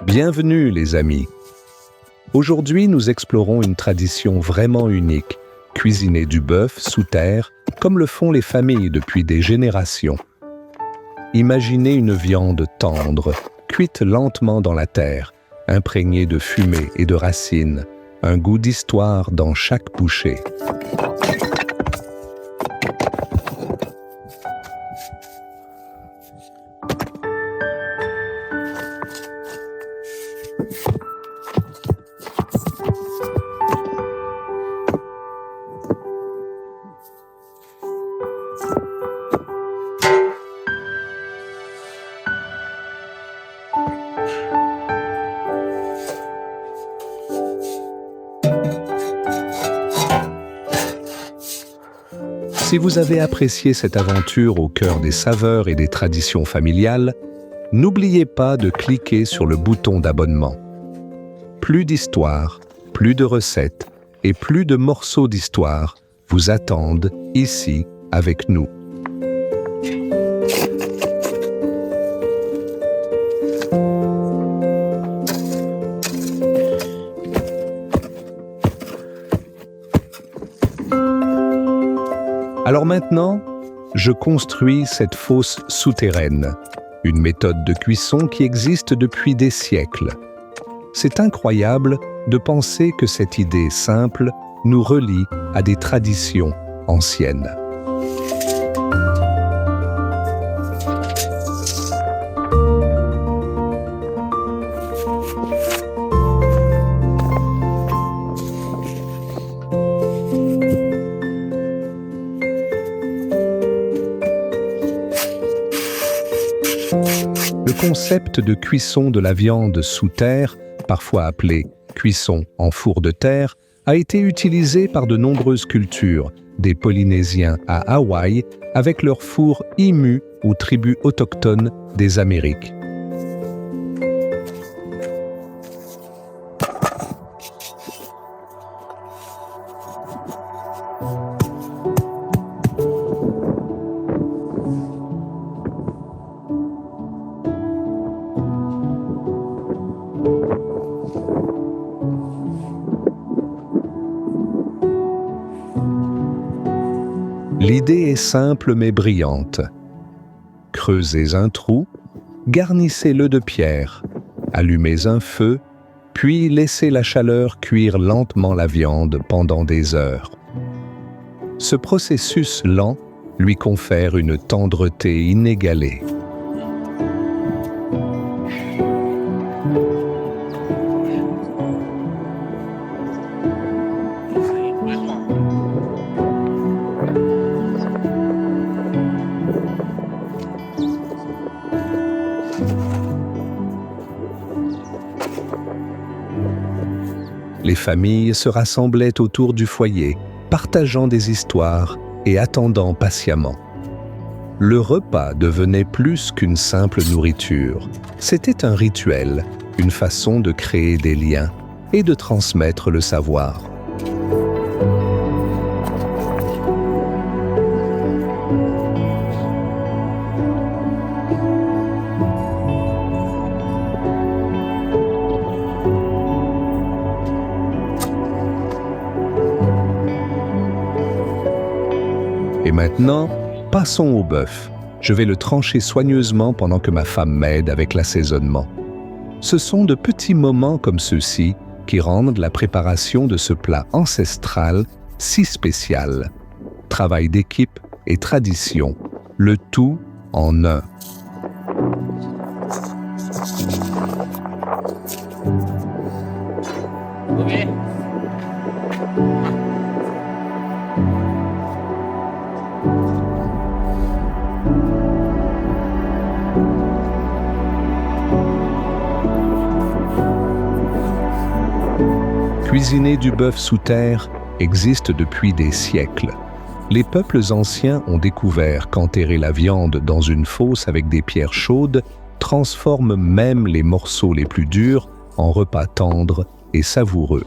Bienvenue les amis. Aujourd'hui, nous explorons une tradition vraiment unique, cuisiner du bœuf sous terre, comme le font les familles depuis des générations. Imaginez une viande tendre, cuite lentement dans la terre, imprégnée de fumée et de racines, un goût d'histoire dans chaque bouchée. Si vous avez apprécié cette aventure au cœur des saveurs et des traditions familiales, n'oubliez pas de cliquer sur le bouton d'abonnement. Plus d'histoires, plus de recettes et plus de morceaux d'histoire vous attendent ici avec nous. Alors maintenant, je construis cette fosse souterraine, une méthode de cuisson qui existe depuis des siècles. C'est incroyable de penser que cette idée simple nous relie à des traditions anciennes. Le concept de cuisson de la viande sous terre, parfois appelé cuisson en four de terre, a été utilisé par de nombreuses cultures, des Polynésiens à Hawaï, avec leur four Imu ou tribus autochtones des Amériques. L'idée est simple mais brillante. Creusez un trou, garnissez-le de pierre, allumez un feu, puis laissez la chaleur cuire lentement la viande pendant des heures. Ce processus lent lui confère une tendreté inégalée. Les familles se rassemblaient autour du foyer, partageant des histoires et attendant patiemment. Le repas devenait plus qu'une simple nourriture. C'était un rituel, une façon de créer des liens et de transmettre le savoir. Et maintenant, passons au bœuf. Je vais le trancher soigneusement pendant que ma femme m'aide avec l'assaisonnement. Ce sont de petits moments comme ceux-ci qui rendent la préparation de ce plat ancestral si spécial. Travail d'équipe et tradition, le tout en un. Okay. Cuisiner du bœuf sous terre existe depuis des siècles. Les peuples anciens ont découvert qu'enterrer la viande dans une fosse avec des pierres chaudes transforme même les morceaux les plus durs en repas tendres et savoureux.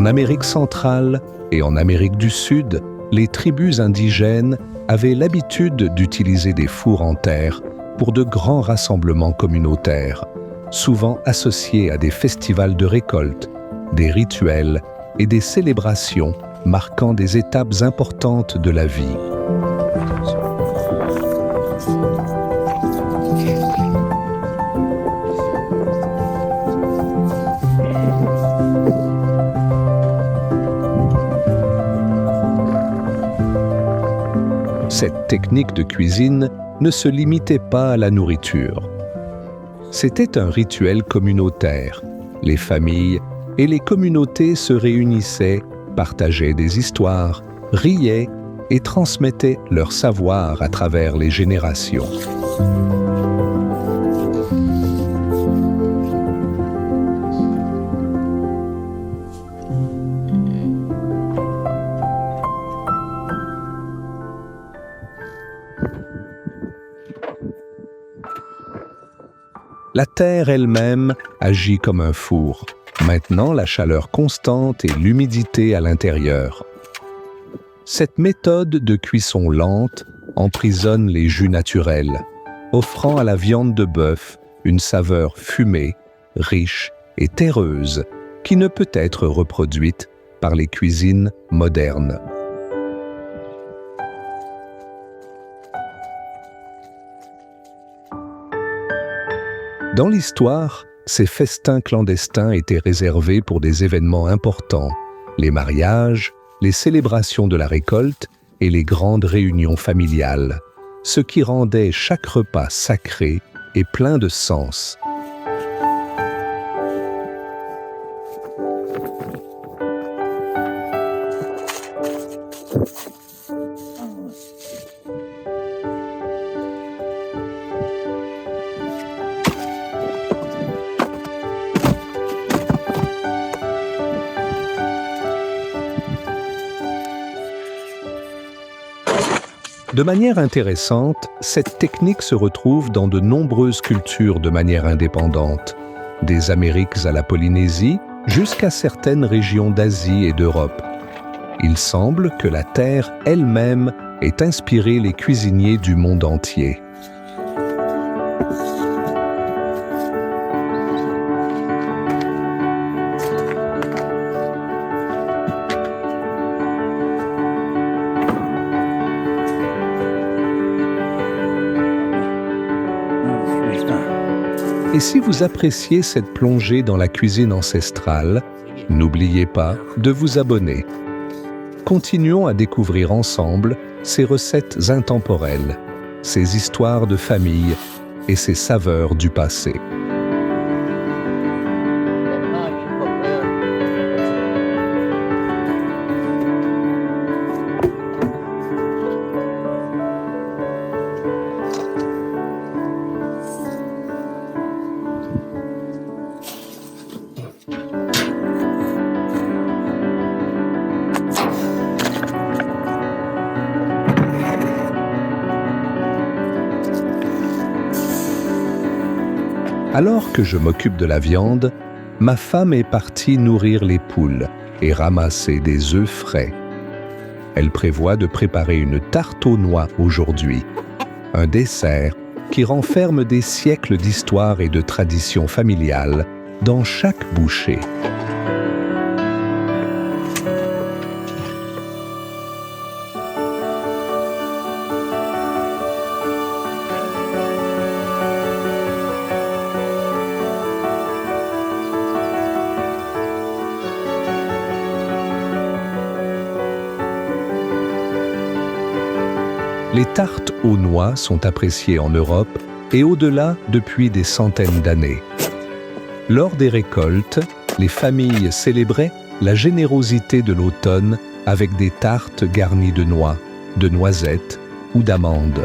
En Amérique centrale et en Amérique du Sud, les tribus indigènes avaient l'habitude d'utiliser des fours en terre pour de grands rassemblements communautaires, souvent associés à des festivals de récolte, des rituels et des célébrations marquant des étapes importantes de la vie. Cette technique de cuisine ne se limitait pas à la nourriture. C'était un rituel communautaire. Les familles et les communautés se réunissaient, partageaient des histoires, riaient et transmettaient leur savoir à travers les générations. La terre elle-même agit comme un four, maintenant la chaleur constante et l'humidité à l'intérieur. Cette méthode de cuisson lente emprisonne les jus naturels, offrant à la viande de bœuf une saveur fumée, riche et terreuse qui ne peut être reproduite par les cuisines modernes. Dans l'histoire, ces festins clandestins étaient réservés pour des événements importants, les mariages, les célébrations de la récolte et les grandes réunions familiales, ce qui rendait chaque repas sacré et plein de sens. De manière intéressante, cette technique se retrouve dans de nombreuses cultures de manière indépendante, des Amériques à la Polynésie jusqu'à certaines régions d'Asie et d'Europe. Il semble que la terre elle-même ait inspiré les cuisiniers du monde entier. Et si vous appréciez cette plongée dans la cuisine ancestrale, n'oubliez pas de vous abonner. Continuons à découvrir ensemble ces recettes intemporelles, ces histoires de famille et ces saveurs du passé. Alors que je m'occupe de la viande, ma femme est partie nourrir les poules et ramasser des œufs frais. Elle prévoit de préparer une tarte aux noix aujourd'hui, un dessert qui renferme des siècles d'histoire et de traditions familiales dans chaque bouchée. Les tartes aux noix sont appréciées en Europe et au-delà depuis des centaines d'années. Lors des récoltes, les familles célébraient la générosité de l'automne avec des tartes garnies de noix, de noisettes ou d'amandes.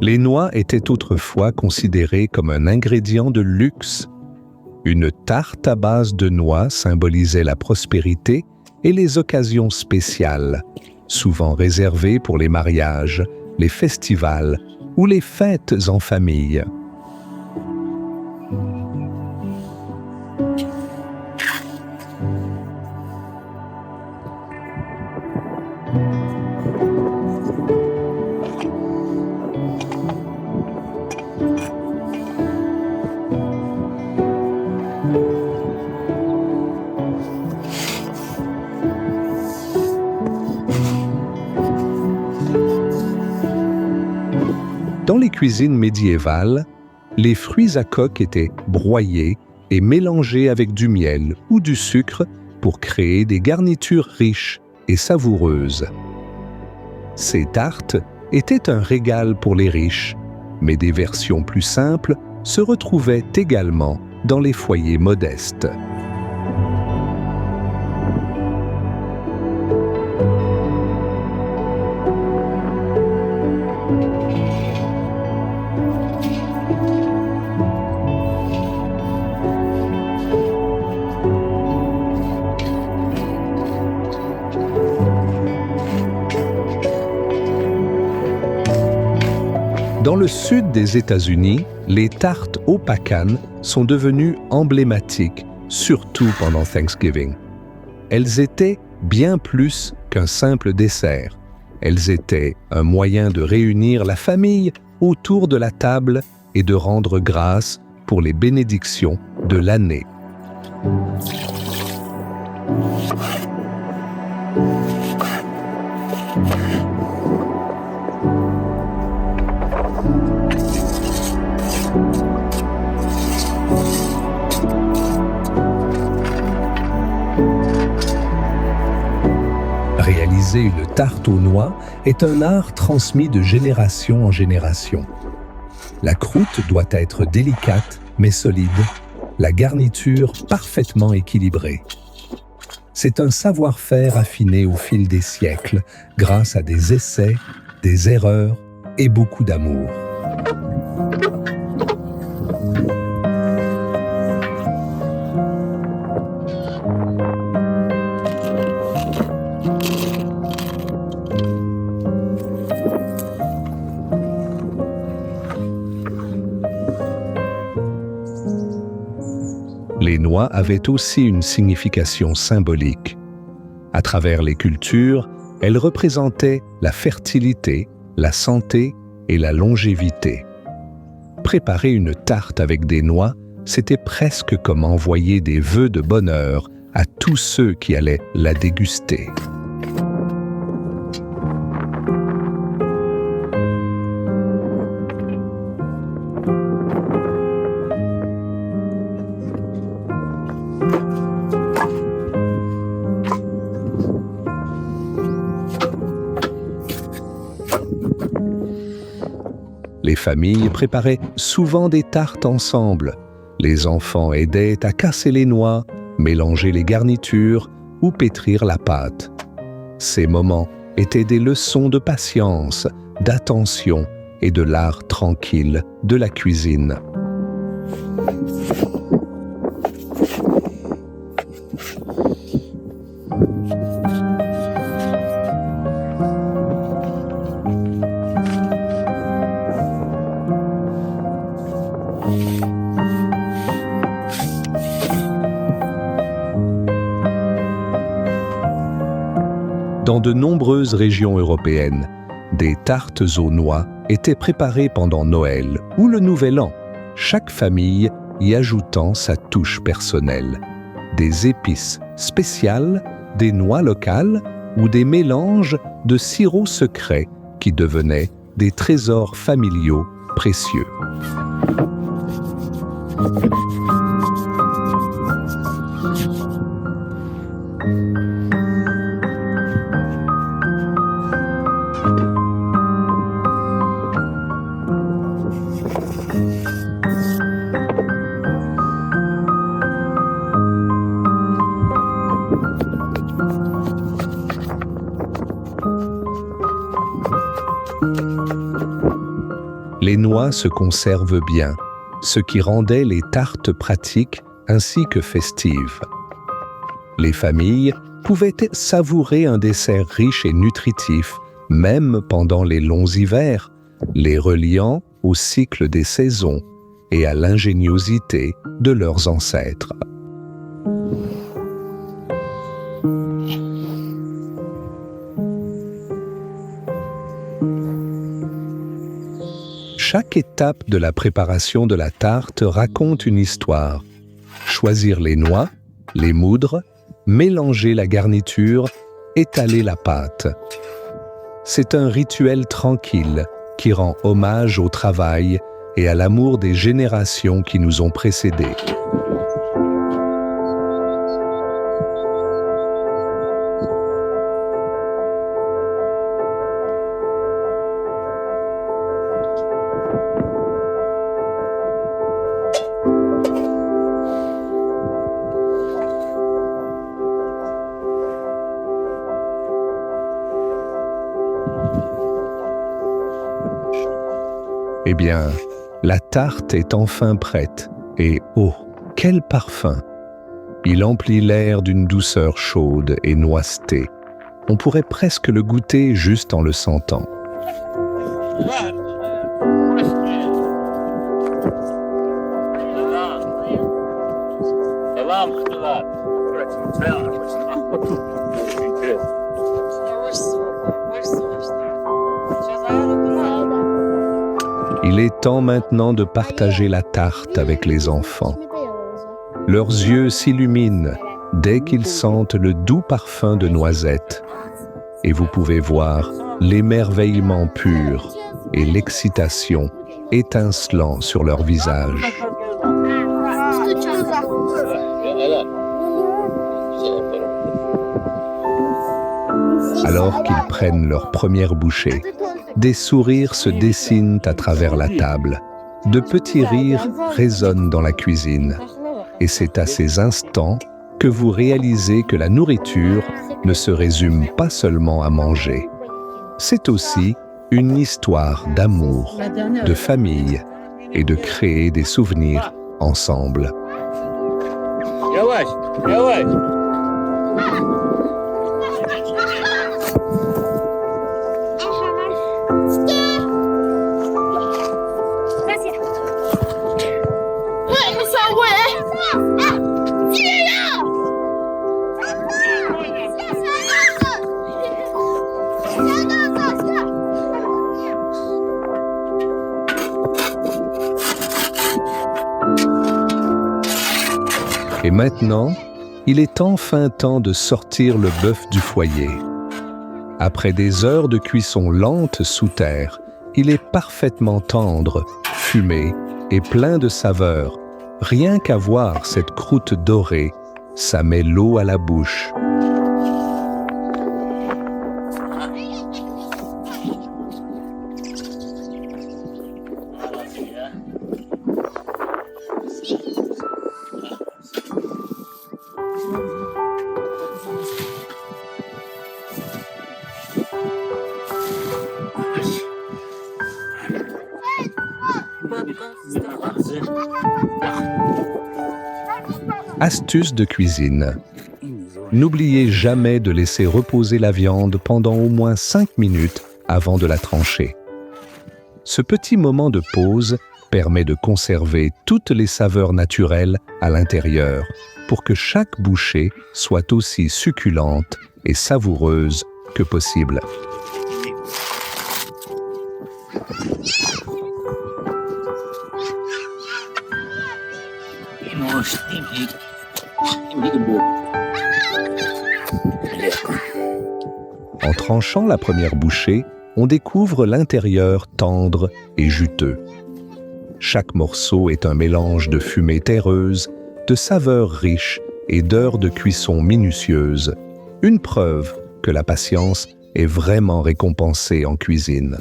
Les noix étaient autrefois considérées comme un ingrédient de luxe. Une tarte à base de noix symbolisait la prospérité et les occasions spéciales, souvent réservées pour les mariages, les festivals ou les fêtes en famille. Dans les cuisines médiévales, les fruits à coque étaient broyés et mélangés avec du miel ou du sucre pour créer des garnitures riches et savoureuses. Ces tartes étaient un régal pour les riches, mais des versions plus simples se retrouvaient également dans les foyers modestes. Dans le sud des États-Unis, les tartes au pecan sont devenues emblématiques, surtout pendant Thanksgiving. Elles étaient bien plus qu'un simple dessert. Elles étaient un moyen de réunir la famille autour de la table et de rendre grâce pour les bénédictions de l'année. Réaliser une tarte aux noix est un art transmis de génération en génération. La croûte doit être délicate mais solide, la garniture parfaitement équilibrée. C'est un savoir-faire affiné au fil des siècles grâce à des essais, des erreurs et beaucoup d'amour. Les noix avaient aussi une signification symbolique. À travers les cultures, elles représentaient la fertilité, la santé et la longévité. Préparer une tarte avec des noix, c'était presque comme envoyer des vœux de bonheur à tous ceux qui allaient la déguster. Les familles préparaient souvent des tartes ensemble. Les enfants aidaient à casser les noix, mélanger les garnitures ou pétrir la pâte. Ces moments étaient des leçons de patience, d'attention et de l'art tranquille de la cuisine. Dans de nombreuses régions européennes, des tartes aux noix étaient préparées pendant Noël ou le Nouvel An, chaque famille y ajoutant sa touche personnelle. Des épices spéciales, des noix locales ou des mélanges de sirops secrets qui devenaient des trésors familiaux précieux. Les noix se conservent bien, ce qui rendait les tartes pratiques ainsi que festives. Les familles pouvaient savourer un dessert riche et nutritif, même pendant les longs hivers, les reliant au cycle des saisons et à l'ingéniosité de leurs ancêtres. Chaque étape de la préparation de la tarte raconte une histoire. Choisir les noix, les moudre, mélanger la garniture, étaler la pâte. C'est un rituel tranquille qui rend hommage au travail et à l'amour des générations qui nous ont précédés. Eh bien, la tarte est enfin prête et oh, quel parfum! Il emplit l'air d'une douceur chaude et noissetée. On pourrait presque le goûter juste en le sentant. Il est temps maintenant de partager la tarte avec les enfants. Leurs yeux s'illuminent dès qu'ils sentent le doux parfum de noisettes. Et vous pouvez voir l'émerveillement pur et l'excitation étincelant sur leur visage. Alors qu'ils prennent leur première bouchée, des sourires se dessinent à travers la table. De petits rires résonnent dans la cuisine. Et c'est à ces instants que vous réalisez que la nourriture ne se résume pas seulement à manger. C'est aussi une histoire d'amour, de famille et de créer des souvenirs ensemble. Et maintenant, il est enfin temps de sortir le bœuf du foyer. Après des heures de cuisson lente sous terre, il est parfaitement tendre, fumé et plein de saveurs. Rien qu'à voir cette croûte dorée, ça met l'eau à la bouche. Astuce de cuisine. N'oubliez jamais de laisser reposer la viande pendant au moins 5 minutes avant de la trancher. Ce petit moment de pause permet de conserver toutes les saveurs naturelles à l'intérieur pour que chaque bouchée soit aussi succulente et savoureuse que possible. En tranchant la première bouchée, on découvre l'intérieur tendre et juteux. Chaque morceau est un mélange de fumée terreuse, de saveurs riches et d'heures de cuisson minutieuses, une preuve que la patience est vraiment récompensée en cuisine.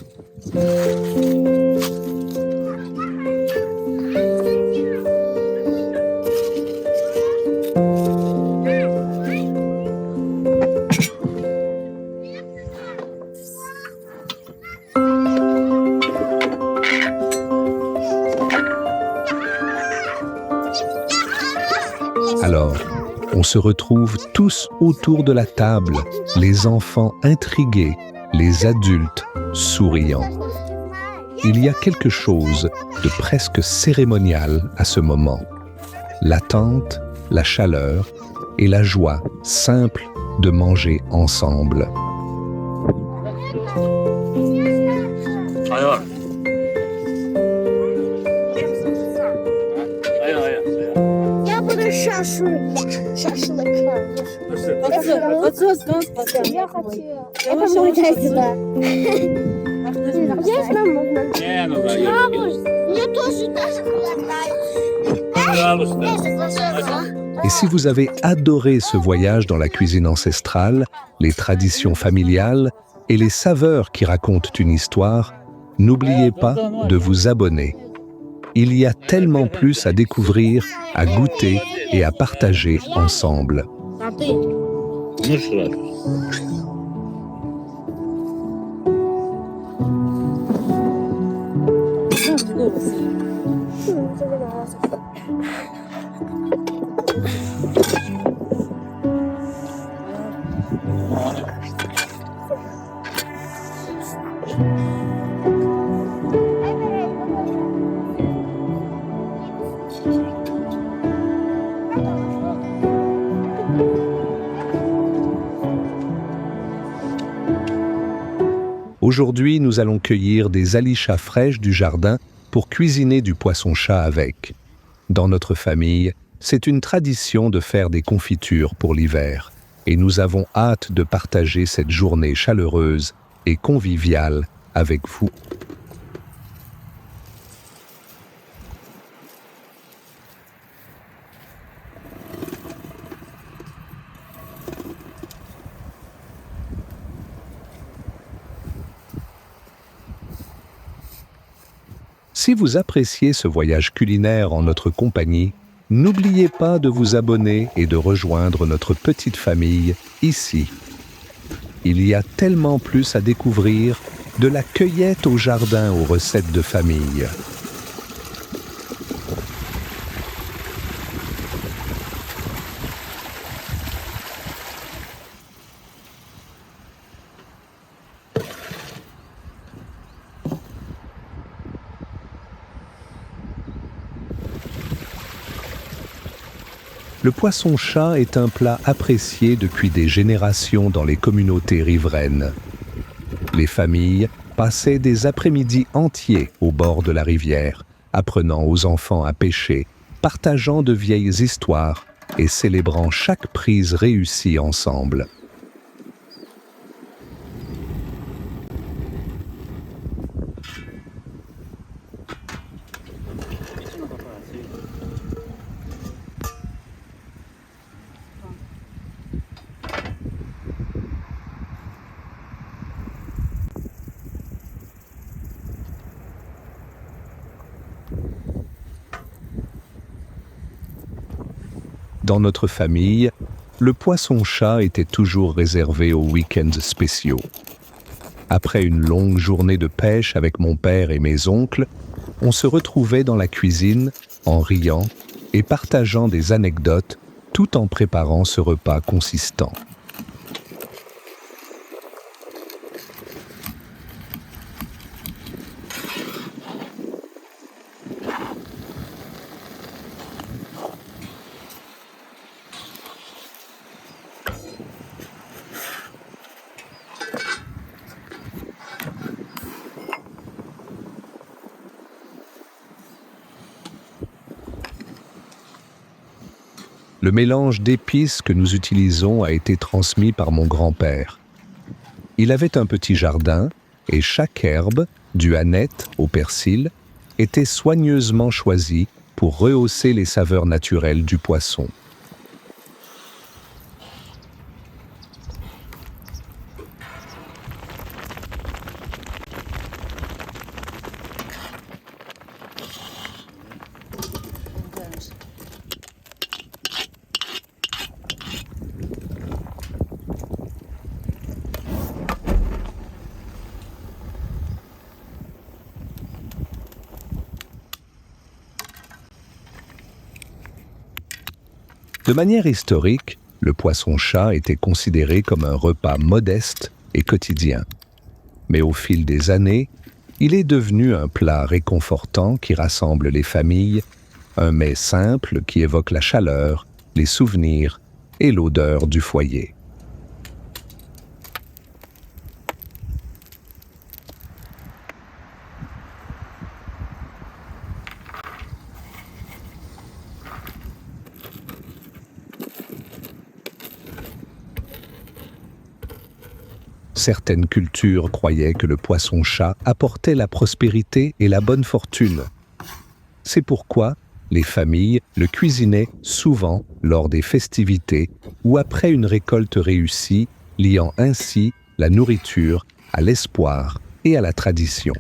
On se retrouve tous autour de la table, les enfants intrigués, les adultes souriants. Il y a quelque chose de presque cérémonial à ce moment. L'attente, la chaleur et la joie simple de manger ensemble. Et si vous avez adoré ce voyage dans la cuisine ancestrale, les traditions familiales et les saveurs qui racontent une histoire, n'oubliez pas de vous abonner. Il y a tellement plus à découvrir, à goûter et à partager ensemble. Aujourd'hui, nous allons cueillir des alichas fraîches du jardin pour cuisiner du poisson-chat avec. Dans notre famille, c'est une tradition de faire des confitures pour l'hiver, et nous avons hâte de partager cette journée chaleureuse et conviviale avec vous. Si vous appréciez ce voyage culinaire en notre compagnie, n'oubliez pas de vous abonner et de rejoindre notre petite famille ici. Il y a tellement plus à découvrir, de la cueillette au jardin aux recettes de famille. Le poisson-chat est un plat apprécié depuis des générations dans les communautés riveraines. Les familles passaient des après-midi entiers au bord de la rivière, apprenant aux enfants à pêcher, partageant de vieilles histoires et célébrant chaque prise réussie ensemble. Dans notre famille, le poisson-chat était toujours réservé aux week-ends spéciaux. Après une longue journée de pêche avec mon père et mes oncles, on se retrouvait dans la cuisine en riant et partageant des anecdotes tout en préparant ce repas consistant. Le mélange d'épices que nous utilisons a été transmis par mon grand-père. Il avait un petit jardin et chaque herbe, du hannête au persil, était soigneusement choisie pour rehausser les saveurs naturelles du poisson. De manière historique, le poisson-chat était considéré comme un repas modeste et quotidien. Mais au fil des années, il est devenu un plat réconfortant qui rassemble les familles, un mets simple qui évoque la chaleur, les souvenirs et l'odeur du foyer. Certaines cultures croyaient que le poisson-chat apportait la prospérité et la bonne fortune. C'est pourquoi les familles le cuisinaient souvent lors des festivités ou après une récolte réussie, liant ainsi la nourriture à l'espoir et à la tradition.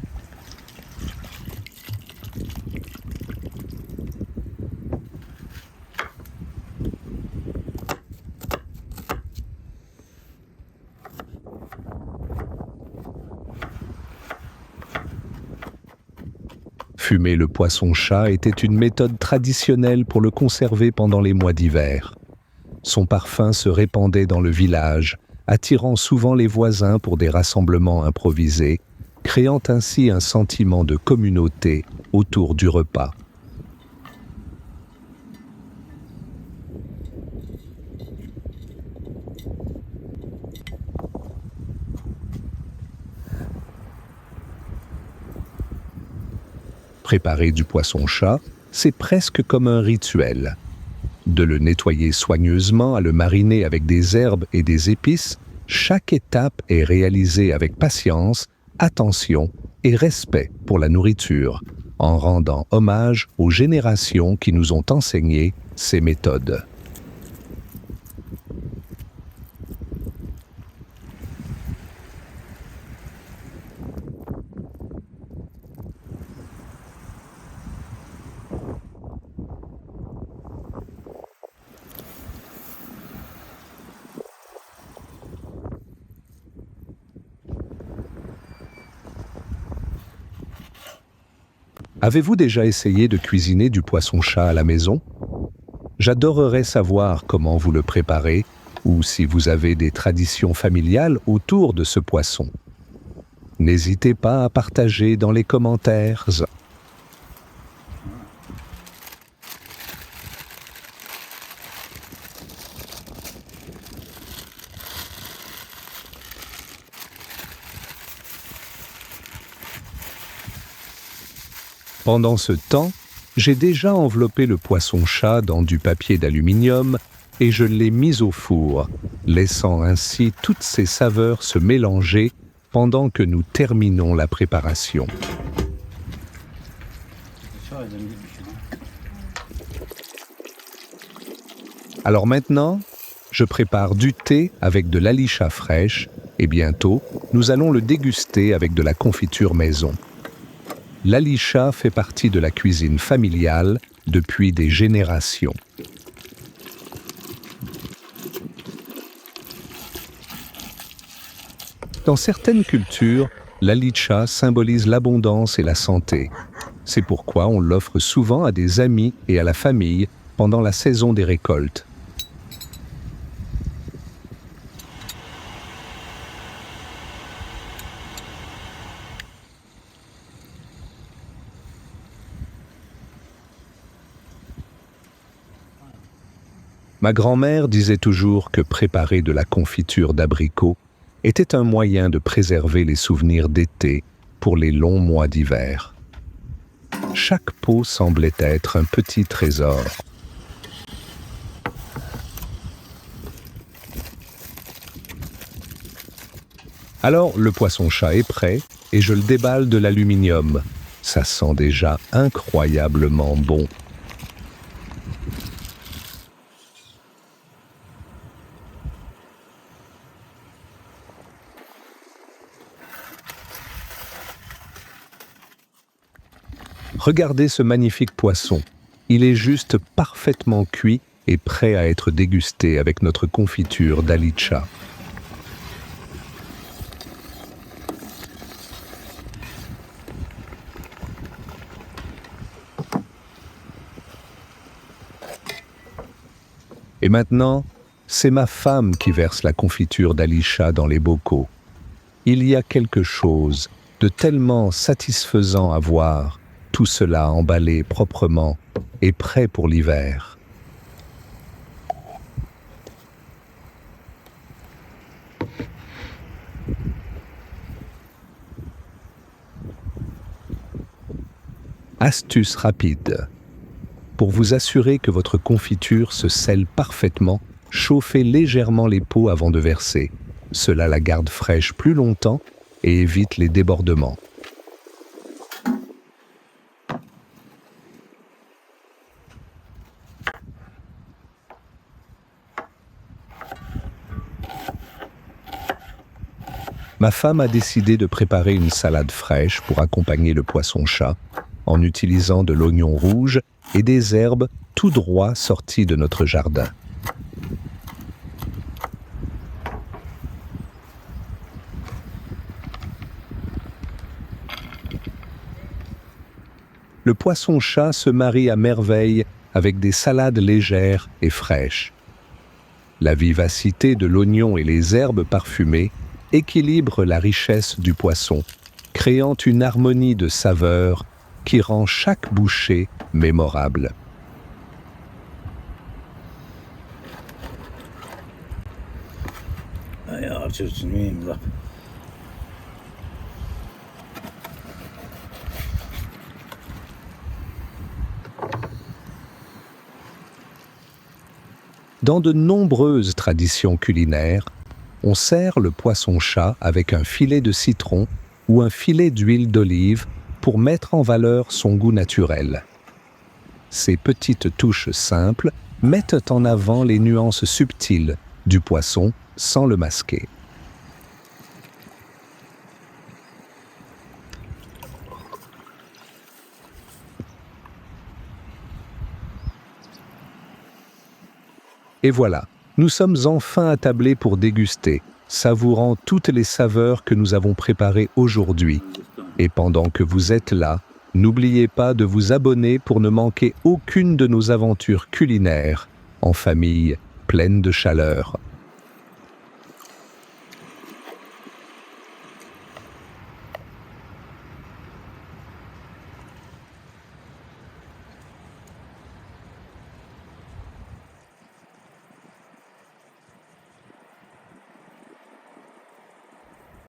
Fumer le poisson-chat était une méthode traditionnelle pour le conserver pendant les mois d'hiver. Son parfum se répandait dans le village, attirant souvent les voisins pour des rassemblements improvisés, créant ainsi un sentiment de communauté autour du repas. Préparer du poisson-chat, c'est presque comme un rituel. De le nettoyer soigneusement à le mariner avec des herbes et des épices, chaque étape est réalisée avec patience, attention et respect pour la nourriture, en rendant hommage aux générations qui nous ont enseigné ces méthodes. Avez-vous déjà essayé de cuisiner du poisson-chat à la maison? J'adorerais savoir comment vous le préparez ou si vous avez des traditions familiales autour de ce poisson. N'hésitez pas à partager dans les commentaires. Pendant ce temps, j'ai déjà enveloppé le poisson-chat dans du papier d'aluminium et je l'ai mis au four, laissant ainsi toutes ces saveurs se mélanger pendant que nous terminons la préparation. Alors maintenant, je prépare du thé avec de l'alicha fraîche et bientôt, nous allons le déguster avec de la confiture maison. L'alicha fait partie de la cuisine familiale depuis des générations. Dans certaines cultures, l'alicha symbolise l'abondance et la santé. C'est pourquoi on l'offre souvent à des amis et à la famille pendant la saison des récoltes. Ma grand-mère disait toujours que préparer de la confiture d'abricot était un moyen de préserver les souvenirs d'été pour les longs mois d'hiver. Chaque pot semblait être un petit trésor. Alors le poisson-chat est prêt et je le déballe de l'aluminium. Ça sent déjà incroyablement bon. Regardez ce magnifique poisson. Il est juste parfaitement cuit et prêt à être dégusté avec notre confiture d'alicha. Et maintenant, c'est ma femme qui verse la confiture d'Alisha dans les bocaux. Il y a quelque chose de tellement satisfaisant à voir, tout cela emballé proprement et prêt pour l'hiver. Astuce rapide. Pour vous assurer que votre confiture se scelle parfaitement, chauffez légèrement les pots avant de verser. Cela la garde fraîche plus longtemps et évite les débordements. Ma femme a décidé de préparer une salade fraîche pour accompagner le poisson-chat en utilisant de l'oignon rouge et des herbes tout droit sorties de notre jardin. Le poisson-chat se marie à merveille avec des salades légères et fraîches. La vivacité de l'oignon et les herbes parfumées équilibrent la richesse du poisson, créant une harmonie de saveurs qui rend chaque bouchée mémorable. Dans de nombreuses traditions culinaires, on sert le poisson-chat avec un filet de citron ou un filet d'huile d'olive pour mettre en valeur son goût naturel. Ces petites touches simples mettent en avant les nuances subtiles du poisson sans le masquer. Et voilà, nous sommes enfin attablés pour déguster, savourant toutes les saveurs que nous avons préparées aujourd'hui. Et pendant que vous êtes là, n'oubliez pas de vous abonner pour ne manquer aucune de nos aventures culinaires en famille pleine de chaleur.